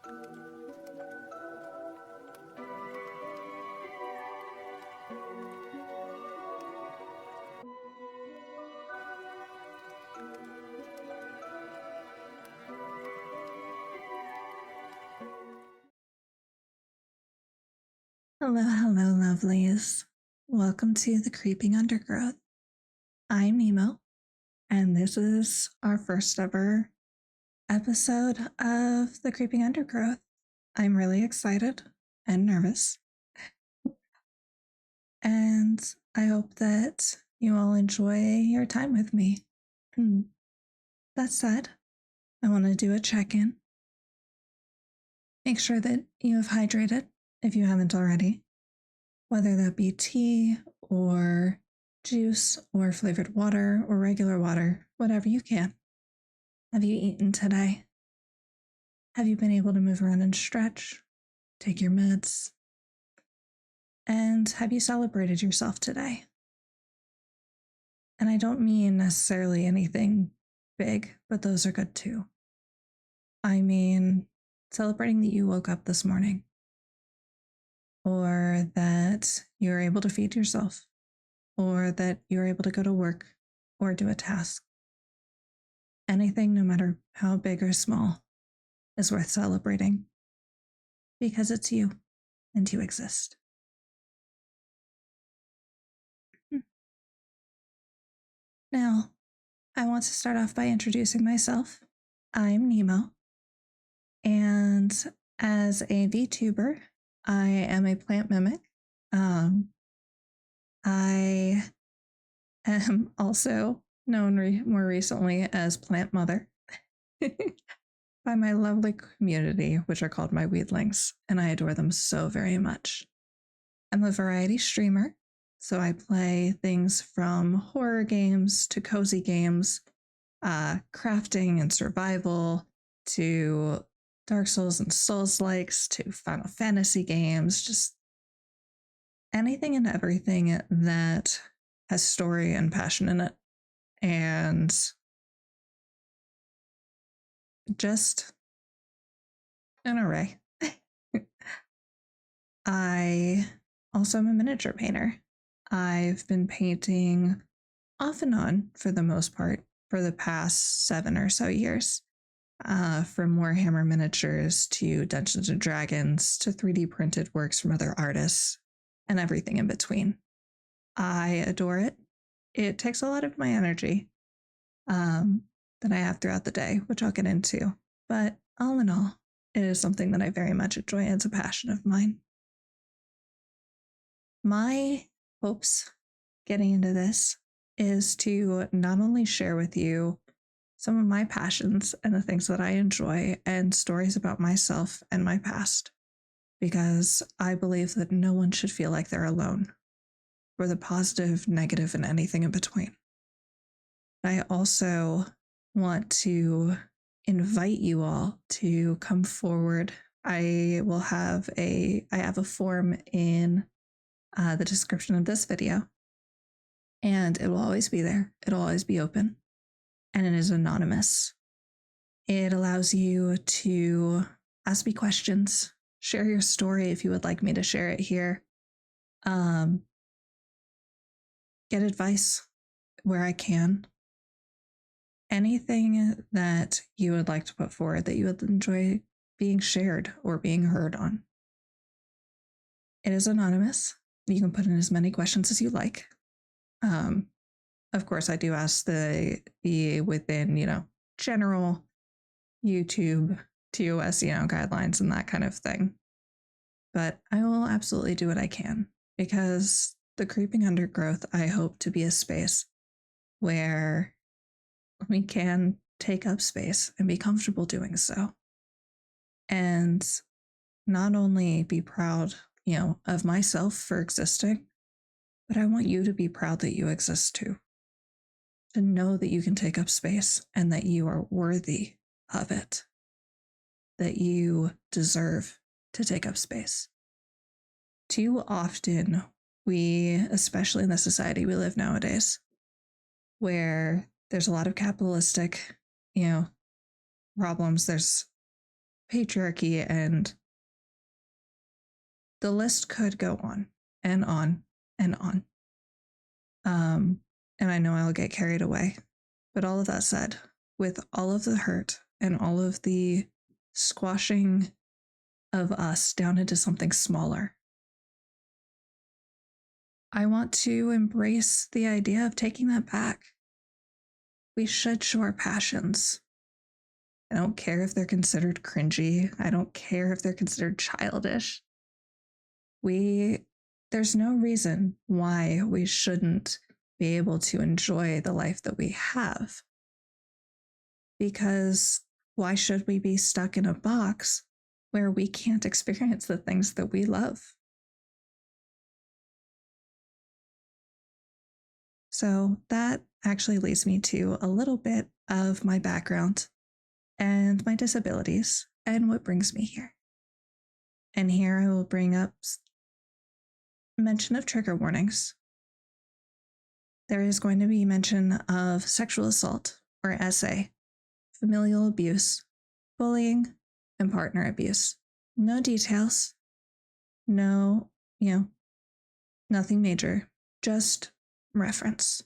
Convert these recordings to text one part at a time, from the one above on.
Hello, hello, lovelies. Welcome to the Creeping Undergrowth. I'm Nemo, and this is our first ever episode of the Creeping Undergrowth. I'm really excited and nervous, and I hope that you all enjoy your time with me. That said, I want to do a check-in. Make sure that you have hydrated if you haven't already, whether that be tea or juice or flavored water or regular water, whatever you can. Have you eaten today? Have you been able to move around and stretch? Take your meds? And have you celebrated yourself today? And I don't mean necessarily anything big, but those are good too. I mean, celebrating that you woke up this morning, or that you're able to feed yourself, or that you're able to go to work or do a task. Anything, no matter how big or small, is worth celebrating because it's you and you exist. Now, I want to start off by introducing myself. I'm Nemo, and as a VTuber, I am a plant mimic. I am also known more recently as Plant Mother by my lovely community, which are called my weedlings, and I adore them so very much. I'm a variety streamer, so I play things from horror games to cozy games, crafting and survival, to Dark Souls and Souls-likes, to Final Fantasy games, just anything and everything that has story and passion in it. And just an array. I also am a miniature painter. I've been painting off and on, for the most part, for the past 7 or so years. From Warhammer miniatures to Dungeons and Dragons to 3D printed works from other artists and everything in between. I adore it. It takes a lot of my energy that I have throughout the day, which I'll get into. But all in all, it is something that I very much enjoy. It's a passion of mine. My hopes getting into this is to not only share with you some of my passions and the things that I enjoy and stories about myself and my past, because I believe that no one should feel like they're alone, for the positive, negative, and anything in between. I also want to invite you all to come forward. I have a form in the description of this video, and it will always be there. It'll always be open, and it is anonymous. It allows you to ask me questions, share your story if you would like me to share it here, get advice where I can. Anything that you would like to put forward that you would enjoy being shared or being heard on. It is anonymous. You can put in as many questions as you like. Of course, I do ask the be within, general YouTube TOS, guidelines and that kind of thing. But I will absolutely do what I can, because the Creeping Undergrowth, I hope to be a space where we can take up space and be comfortable doing so. And not only be proud, of myself for existing, but I want you to be proud that you exist too. To know that you can take up space and that you are worthy of it. That you deserve to take up space. Too often, especially in the society we live nowadays, where there's a lot of capitalistic, problems. There's patriarchy, and the list could go on and on and on. And I know I'll get carried away. But all of that said, with all of the hurt and all of the squashing of us down into something smaller, I want to embrace the idea of taking that back. We should show our passions. I don't care if they're considered cringy. I don't care if they're considered childish. There's no reason why we shouldn't be able to enjoy the life that we have. Because why should we be stuck in a box where we can't experience the things that we love? So that actually leads me to a little bit of my background and my disabilities and what brings me here. And here I will bring up mention of trigger warnings. There is going to be mention of sexual assault or SA, familial abuse, bullying, and partner abuse. No details, no, nothing major, just reference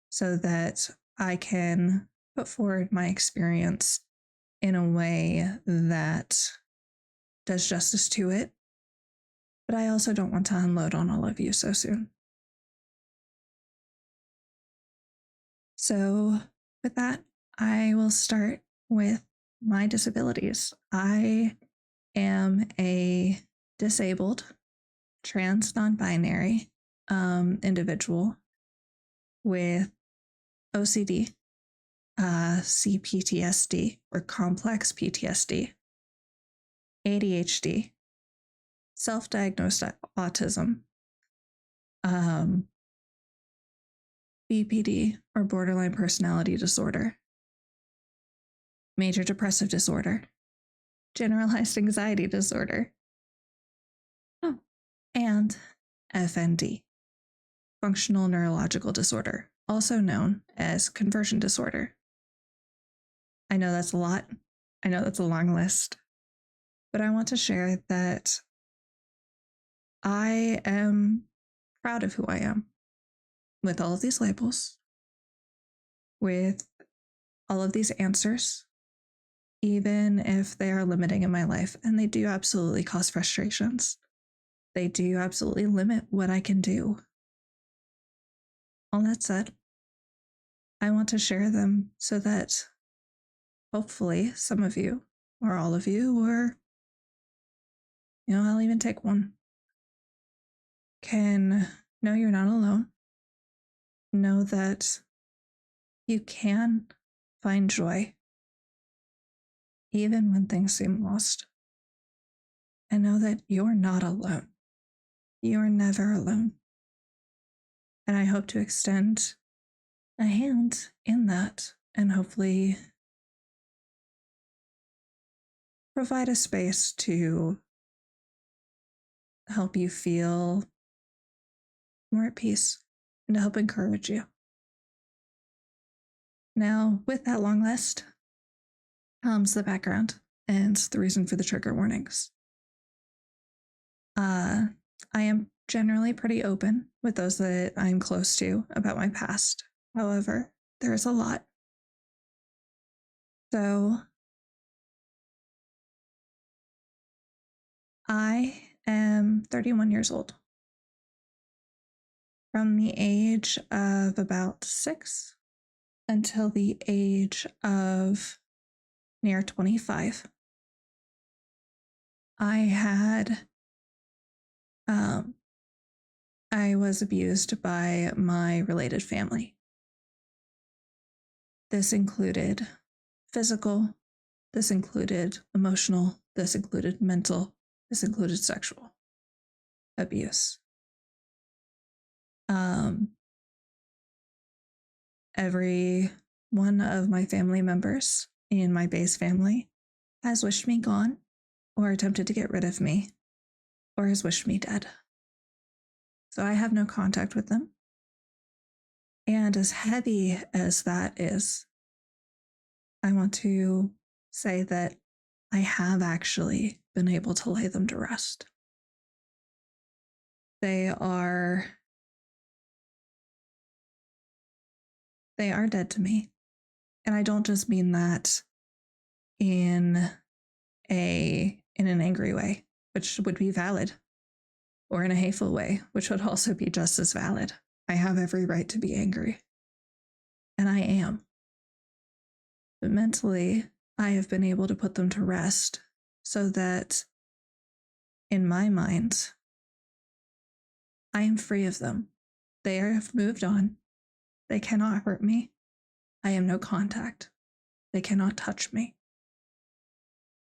so that I can put forward my experience in a way that does justice to it. But I also don't want to unload on all of you so soon. So with that, I will start with my disabilities. I am a disabled, trans non-binary individual with OCD, CPTSD or complex PTSD, ADHD, self-diagnosed autism, BPD or borderline personality disorder, major depressive disorder, generalized anxiety disorder, and FND, functional neurological disorder, also known as conversion disorder. I know that's a lot. I know that's a long list, but I want to share that I am proud of who I am with all of these labels, with all of these answers, even if they are limiting in my life, and they do absolutely cause frustrations. They do absolutely limit what I can do. All that said, I want to share them so that hopefully some of you, or all of you, or I'll even take one, can know you're not alone. Know that you can find joy even when things seem lost. And know that you're not alone. You're never alone. And I hope to extend a hand in that and hopefully provide a space to help you feel more at peace and to help encourage you. Now, with that long list comes the background and the reason for the trigger warnings. I am generally pretty open with those that I'm close to about my past. However, there is a lot. So I am 31 years old. From the age of about 6 until the age of near 25, I was abused by my related family. This included physical, this included emotional, this included mental, this included sexual abuse. Every one of my family members in my base family has wished me gone, or attempted to get rid of me, or has wished me dead. So I have no contact with them. And as heavy as that is, I want to say that I have actually been able to lay them to rest. They are dead to me. And I don't just mean that in an angry way, which would be valid, or in a hateful way, which would also be just as valid. I have every right to be angry. And I am. But mentally, I have been able to put them to rest so that in my mind, I am free of them. They have moved on. They cannot hurt me. I am no contact. They cannot touch me.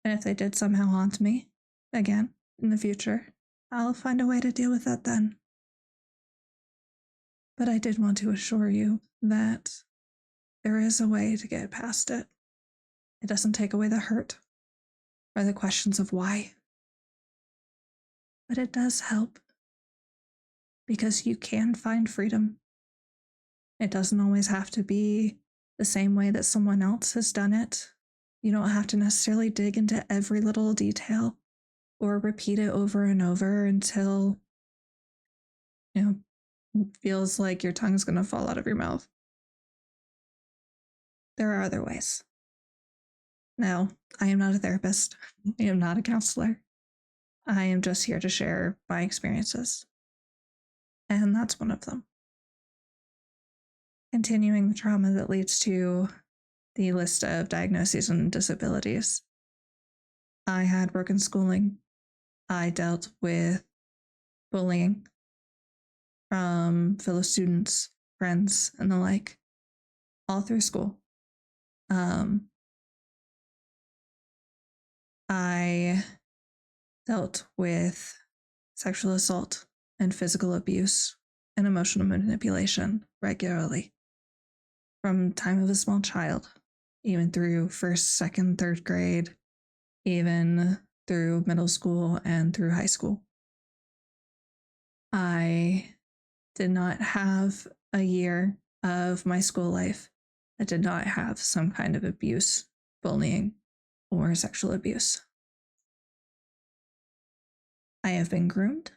And if they did somehow haunt me again in the future, I'll find a way to deal with that then. But I did want to assure you that there is a way to get past it. It doesn't take away the hurt or the questions of why. But it does help because you can find freedom. It doesn't always have to be the same way that someone else has done it. You don't have to necessarily dig into every little detail or repeat it over and over until, it feels like your tongue's going to fall out of your mouth. There are other ways. Now, I am not a therapist. I am not a counselor. I am just here to share my experiences. And that's one of them. Continuing the trauma that leads to the list of diagnoses and disabilities. I had broken schooling. I dealt with bullying from fellow students, friends, and the like, all through school. I dealt with sexual assault and physical abuse and emotional manipulation regularly from time of a small child, even through first, second, third grade, even through middle school and through high school. I did not have a year of my school life that did not have some kind of abuse, bullying, or sexual abuse. I have been groomed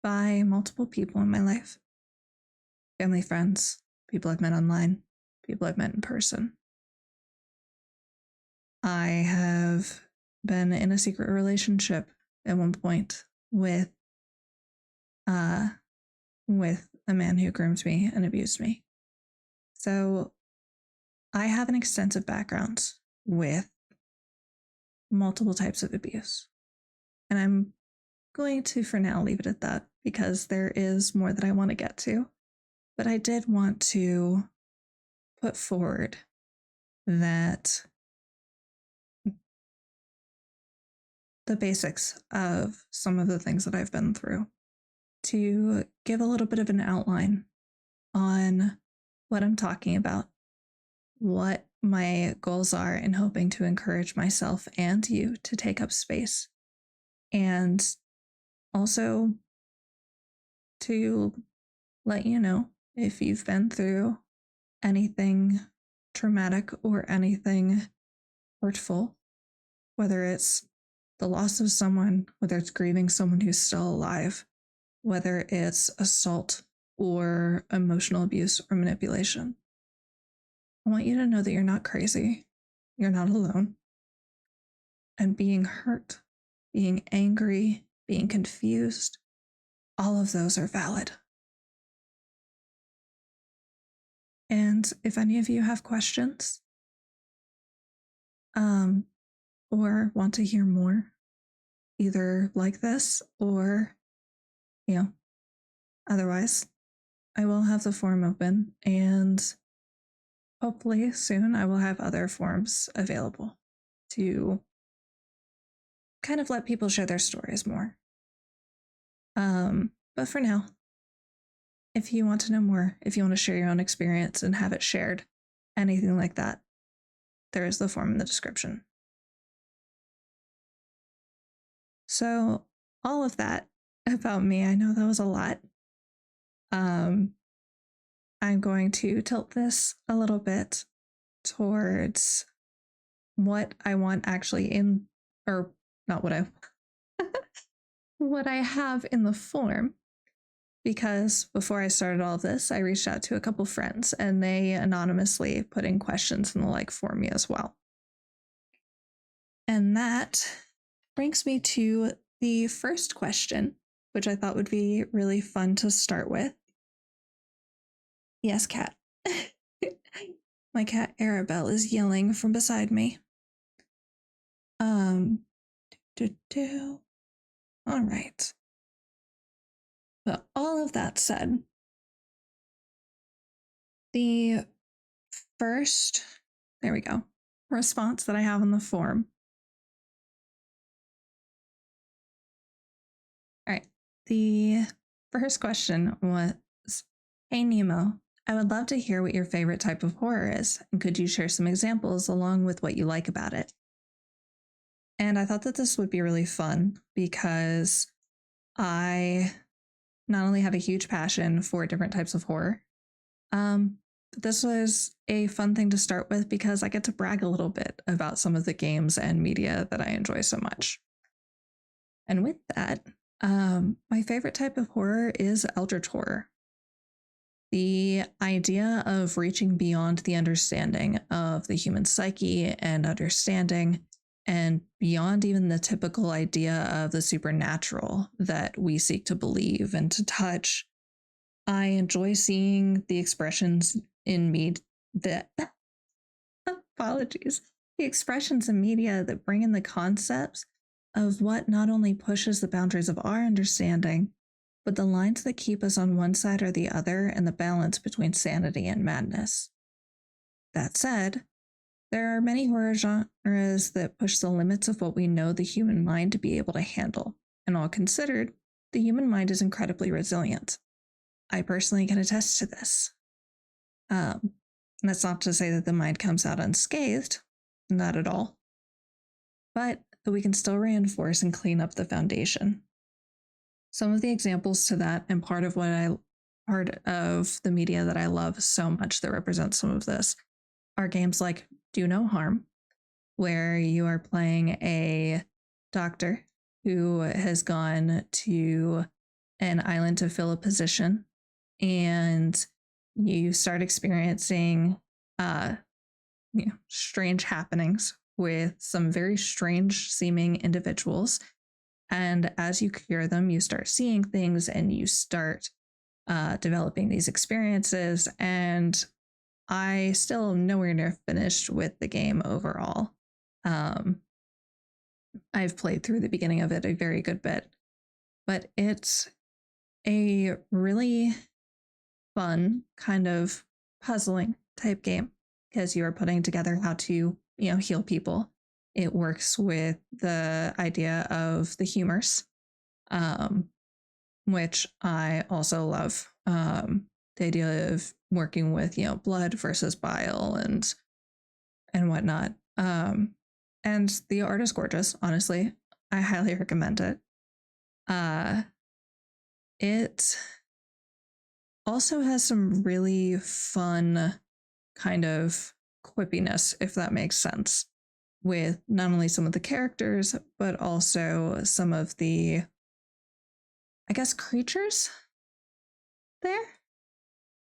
by multiple people in my life. Family, friends, people I've met online, people I've met in person. I have been in a secret relationship at one point with a man who groomed me and abused me. So I have an extensive background with multiple types of abuse. And I'm going to, for now, leave it at that because there is more that I want to get to. But I did want to put forward that the basics of some of the things that I've been through to give a little bit of an outline on what I'm talking about, what my goals are in hoping to encourage myself and you to take up space, and also to let you know if you've been through anything traumatic or anything hurtful, whether it's the loss of someone, whether it's grieving someone who's still alive, whether it's assault or emotional abuse or manipulation. I want you to know that you're not crazy. You're not alone. And being hurt, being angry, being confused, all of those are valid. And if any of you have questions, or want to hear more, either like this or, otherwise, I will have the forum open, and hopefully soon I will have other forums available to kind of let people share their stories more. But for now, if you want to know more, if you want to share your own experience and have it shared, anything like that, there is the form in the description. So all of that about me, I know that was a lot. I'm going to tilt this a little bit towards what I want actually in, or not what I, what I have in the form. Because before I started all of this, I reached out to a couple friends and they anonymously put in questions in the like for me as well. And that brings me to the first question, which I thought would be really fun to start with. Yes, cat. My cat Arabelle is yelling from beside me. All right. But all of that said, the first, there we go, response that I have on the form. All right. The first question was, hey Nemo, I would love to hear what your favorite type of horror is, and could you share some examples along with what you like about it? And I thought that this would be really fun because I not only have a huge passion for different types of horror, but this was a fun thing to start with because I get to brag a little bit about some of the games and media that I enjoy so much. And with that, my favorite type of horror is eldritch horror. The idea of reaching beyond the understanding of the human psyche and understanding, and beyond even the typical idea of the supernatural that we seek to believe and to touch. I enjoy seeing the expressions in me that apologies, the expressions in media that bring in the concepts of what not only pushes the boundaries of our understanding, but the lines that keep us on one side or the other and the balance between sanity and madness. That said, there are many horror genres that push the limits of what we know the human mind to be able to handle, and all considered, the human mind is incredibly resilient. I personally can attest to this. That's not to say that the mind comes out unscathed, not at all, but that we can still reinforce and clean up the foundation. Some of the examples to that, and part of the media that I love so much that represents some of this, are games like Do No Harm, where you are playing a doctor who has gone to an island to fill a position, and you start experiencing strange happenings with some very strange seeming individuals. And as you cure them, you start seeing things and you start developing these experiences. And I still am nowhere near finished with the game overall. I've played through the beginning of it a very good bit, but it's a really fun kind of puzzling type game because you are putting together how to, heal people. It works with the idea of the humors, which I also love. The idea of working with, blood versus bile and whatnot. And the art is gorgeous, honestly. I highly recommend it. It also has some really fun kind of quippiness, if that makes sense, with not only some of the characters, but also some of the, I guess, creatures there,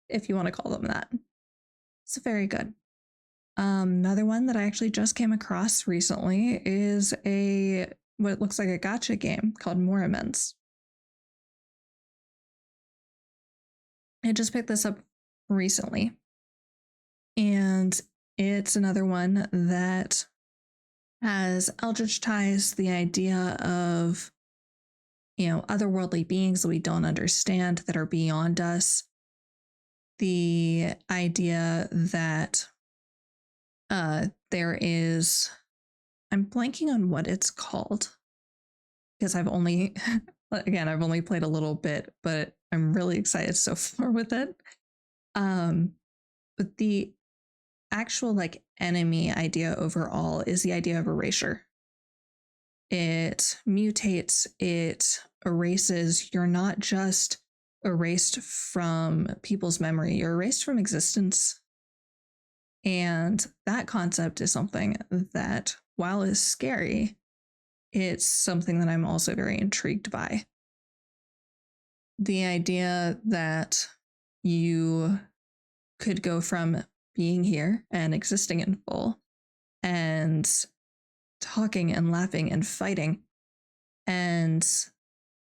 if you want to call them that. It's very good. Another one that I actually just came across recently is what looks like a gacha game called Moramens. I just picked this up recently, and it's another one that has eldritch ties, the idea of, otherworldly beings that we don't understand that are beyond us, the idea that there is, I'm blanking on what it's called because I've only played a little bit, but I'm really excited so far with it. But the actual enemy idea overall is the idea of erasure. It mutates, it erases. You're not just erased from people's memory, you're erased from existence. And that concept is something that, while is scary, it's something that I'm also very intrigued by. The idea that you could go from being here and existing in full and talking and laughing and fighting, and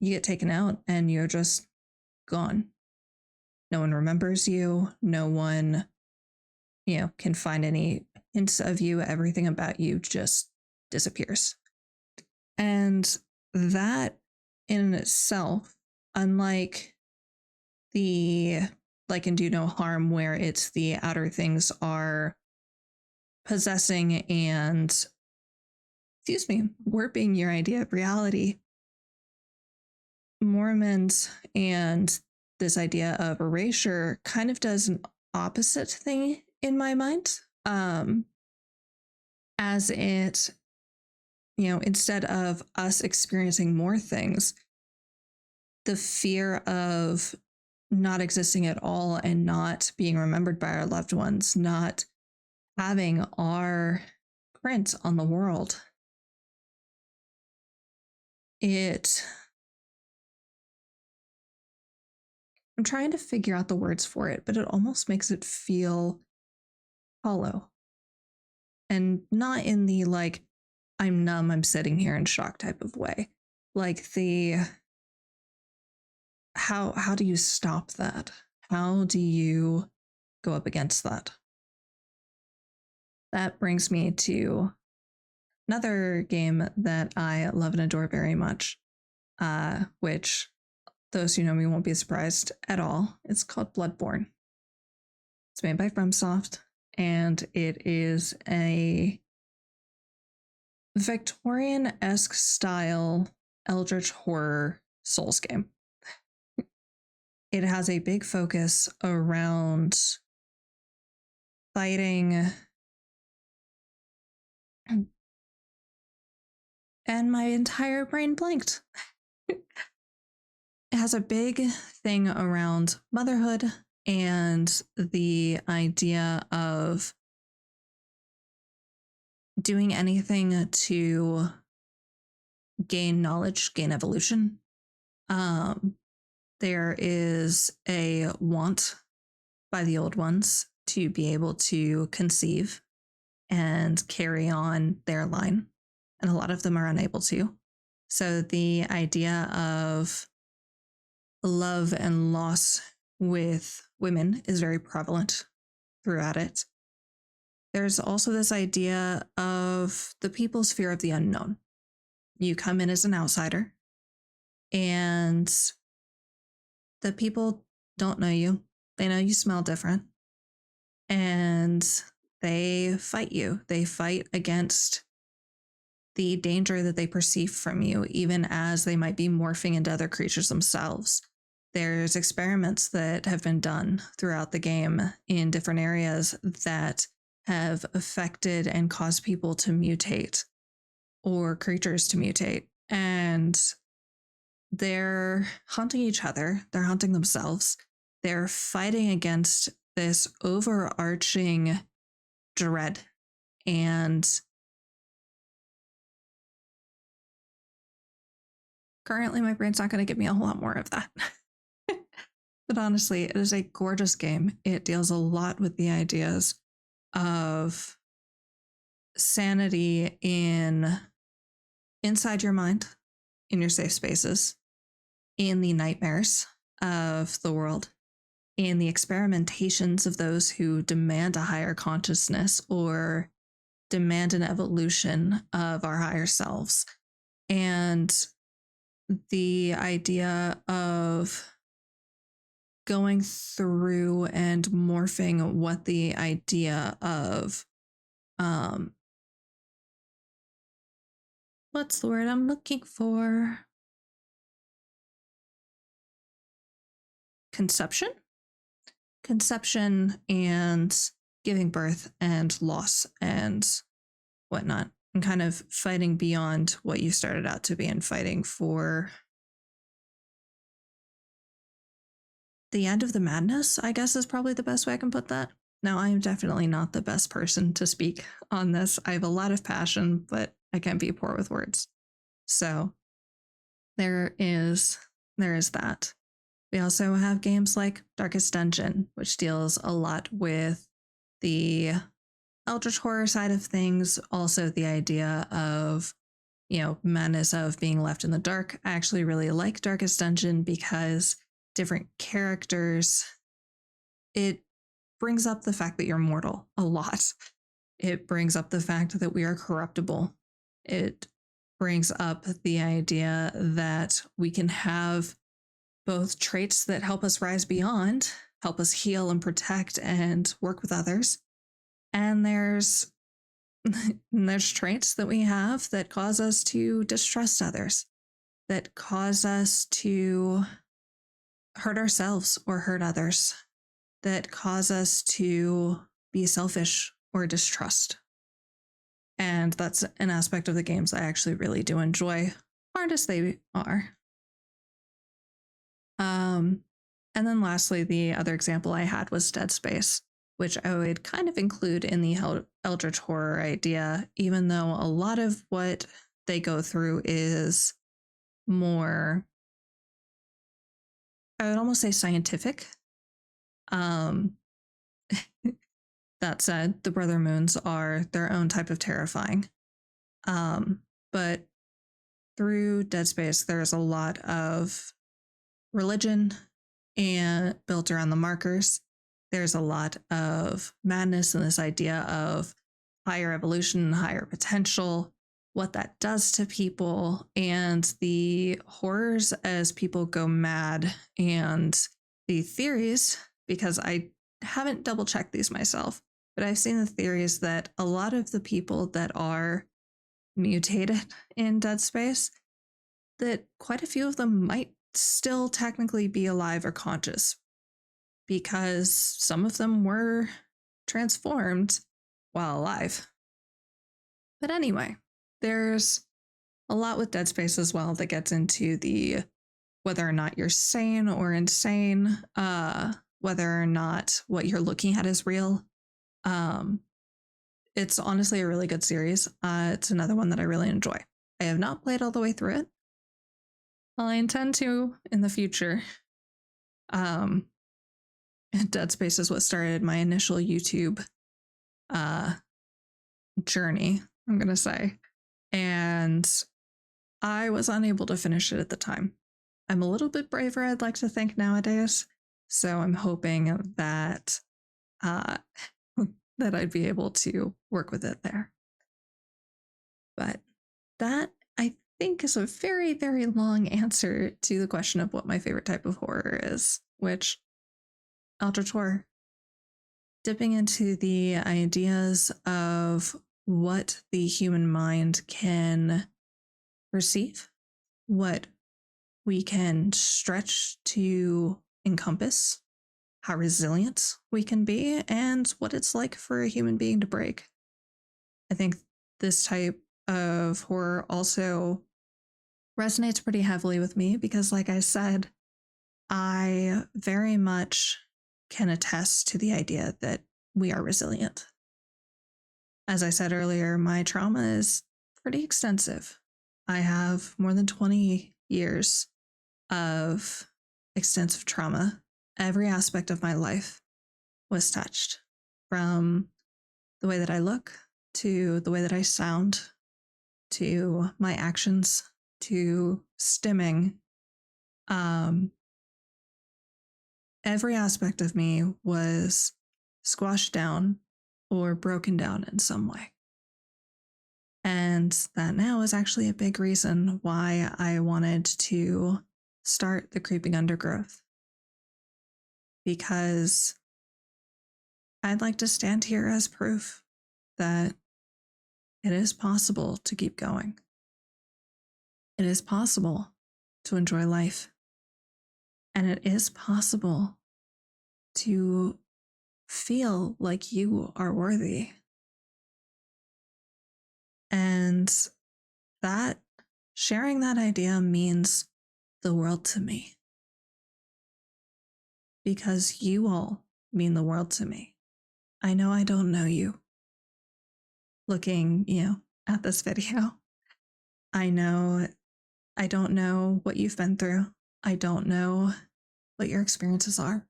you get taken out and you're just gone. No one remembers you. No one, can find any hints of you. Everything about you just disappears. And that in itself, unlike the like and do no harm, where it's the outer things are possessing and, warping your idea of reality, Mormons and this idea of erasure kind of does an opposite thing in my mind. As it, instead of us experiencing more things, the fear of not existing at all and not being remembered by our loved ones, not having our print on the world, I'm trying to figure out the words for it, but it almost makes it feel hollow. And not in the like, I'm numb, I'm sitting here in shock type of way. Like the how do you stop that? How do you go up against that? That brings me to another game that I love and adore very much, which those who know me won't be surprised at all. It's called Bloodborne. It's made by FromSoft, and it is a Victorian-esque style eldritch horror Souls game. It has a big focus around fighting, and my entire brain blanked. It has a big thing around motherhood and the idea of doing anything to gain knowledge, gain evolution. There is a want by the old ones to be able to conceive and carry on their line, and a lot of them are unable to. So the idea of love and loss with women is very prevalent throughout it. There's also this idea of the people's fear of the unknown. You come in as an outsider, and the people don't know you. They know you smell different, and they fight you. They fight against the danger that they perceive from you, even as they might be morphing into other creatures themselves. There's experiments that have been done throughout the game in different areas that have affected and caused people to mutate or creatures to mutate. And they're hunting each other, they're hunting themselves, they're fighting against this overarching dread. And currently, my brain's not going to give me a whole lot more of that. But honestly, it is a gorgeous game. It deals a lot with the ideas of sanity inside your mind, in your safe spaces, in the nightmares of the world, in the experimentations of those who demand a higher consciousness or demand an evolution of our higher selves, and the idea of going through and morphing what the idea of what's the word I'm looking for? Conception and giving birth and loss and whatnot, and kind of fighting beyond what you started out to be and fighting for the end of the madness, I guess is probably the best way I can put that. Now, I am definitely not the best person to speak on this. I have a lot of passion, but I can be poor with words. So there is there is that. We also have games like Darkest Dungeon, which deals a lot with the eldritch horror side of things, also the idea of, madness of being left in the dark. I actually really like Darkest Dungeon because different characters, it brings up the fact that you're mortal a lot. It brings up the fact that we are corruptible. It brings up the idea that we can have both traits that help us rise beyond, help us heal and protect and work with others. And there's traits that we have that cause us to distrust others, that cause us to hurt ourselves or hurt others, that cause us to be selfish or distrust. And that's an aspect of the games I actually really do enjoy, hard as they are. And then lastly, the other example I had was Dead Space, which I would kind of include in the eldritch horror idea, even though a lot of what they go through is more, I would almost say scientific. Um, that said, the Brother Moons are their own type of terrifying. But through Dead Space, there's a lot of religion and built around the markers. There's a lot of madness and this idea of higher evolution, higher potential, what that does to people, and the horrors as people go mad, and the theories, because I haven't double checked these myself, but I've seen the theories that a lot of the people that are mutated in Dead Space, that quite a few of them might still technically be alive or conscious because some of them were transformed while alive. But anyway, there's a lot with Dead Space as well that gets into the whether or not you're sane or insane, whether or not what you're looking at is real. It's honestly a really good series. It's another one that I really enjoy. I have not played all the way through it. Well, I intend to in the future. Dead Space is what started my initial YouTube journey, I'm going to say. And I was unable to finish it at the time. I'm a little bit braver, I'd like to think, nowadays. So I'm hoping that that I'd be able to work with it there. But that, I think, is a very, very long answer to the question of what my favorite type of horror is, which eldritch horror. Dipping into the ideas of what the human mind can receive, what we can stretch to encompass, how resilient we can be, and what it's like for a human being to break. I think this type of horror also resonates pretty heavily with me because, like I said, I very much can attest to the idea that we are resilient. As I said earlier, my trauma is pretty extensive. I have more than 20 years of extensive trauma. Every aspect of my life was touched, from the way that I look, to the way that I sound, to my actions, to stimming. Every aspect of me was squashed down or broken down in some way. And that now is actually a big reason why I wanted to start the Creeping Undergrowth. Because I'd like to stand here as proof that it is possible to keep going. It is possible to enjoy life. And it is possible to feel like you are worthy. And that sharing that idea means the world to me. Because you all mean the world to me. I know I don't know you looking, at this video. I know I don't know what you've been through. I don't know what your experiences are.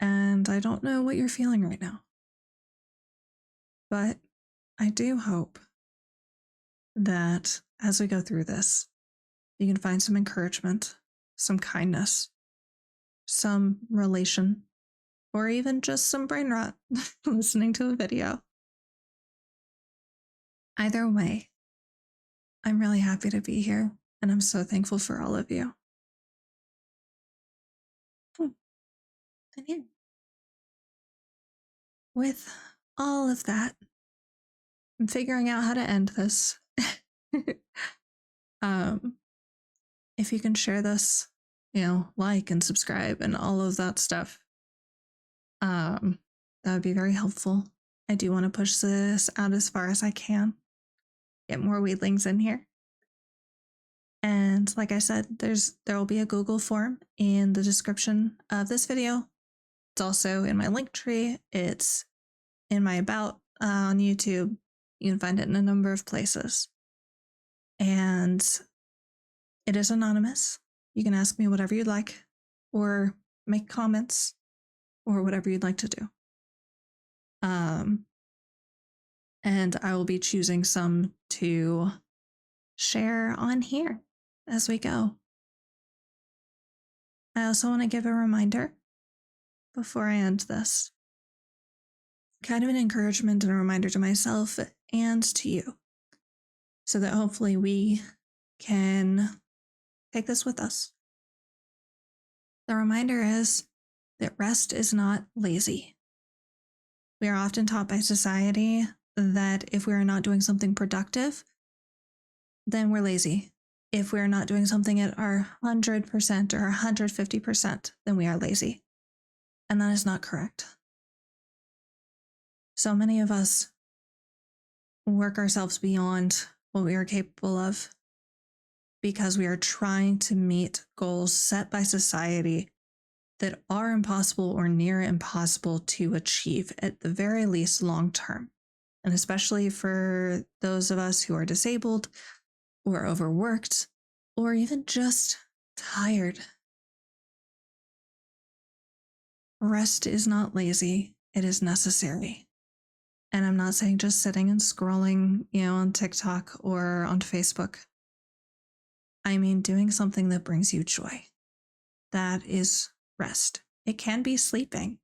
And I don't know what you're feeling right now. But I do hope that as we go through this, you can find some encouragement, some kindness, some relation, or even just some brain rot listening to a video. Either way, I'm really happy to be here, and I'm so thankful for all of you. And yeah, with all of that, I'm figuring out how to end this. um, if you can share this, like and subscribe and all of that stuff, that would be very helpful. I do want to push this out as far as I can, get more weedlings in here. And like I said, there will be a Google form in the description of this video. It's also in my link tree. It's in my about on YouTube. You can find it in a number of places. And it is anonymous. You can ask me whatever you'd like, or make comments, or whatever you'd like to do. And I will be choosing some to share on here as we go. I also want to give a reminder before I end this, kind of an encouragement and a reminder to myself and to you, so that hopefully we can take this with us. The reminder is that rest is not lazy. We are often taught by society that if we are not doing something productive, then we're lazy. If we're not doing something at our 100% or 150%, then we are lazy. And that is not correct. So many of us work ourselves beyond what we are capable of because we are trying to meet goals set by society that are impossible or near impossible to achieve, at the very least long term. And especially for those of us who are disabled or overworked or even just tired. Rest is not lazy, it is necessary. And I'm not saying just sitting and scrolling, on TikTok or on Facebook. I mean doing something that brings you joy. That is rest. It can be sleeping.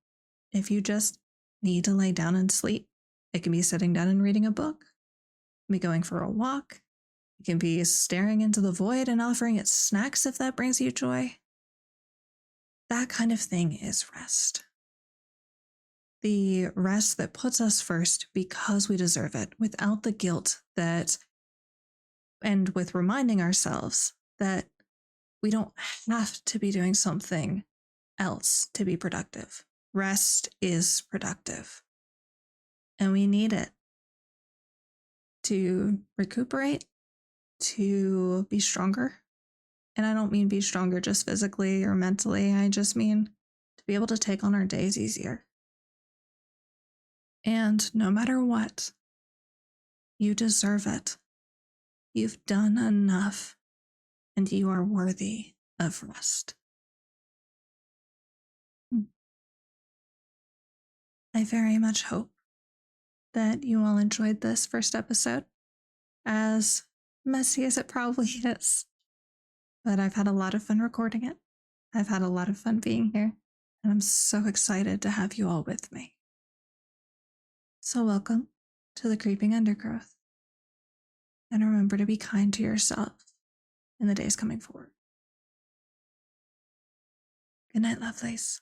If you just need to lay down and sleep, it can be sitting down and reading a book. It can be going for a walk. It can be staring into the void and offering it snacks if that brings you joy. That kind of thing is rest. The rest that puts us first because we deserve it, without the guilt and with reminding ourselves that we don't have to be doing something else to be productive. Rest is productive. And we need it to recuperate, to be stronger. And I don't mean be stronger just physically or mentally. I just mean to be able to take on our days easier. And no matter what, you deserve it. You've done enough, and you are worthy of rest. I very much hope that you all enjoyed this first episode, as messy as it probably is. But I've had a lot of fun recording it. I've had a lot of fun being here, and I'm so excited to have you all with me. So welcome to the Creeping Undergrowth. And remember to be kind to yourself in the days coming forward. Good night, lovelies.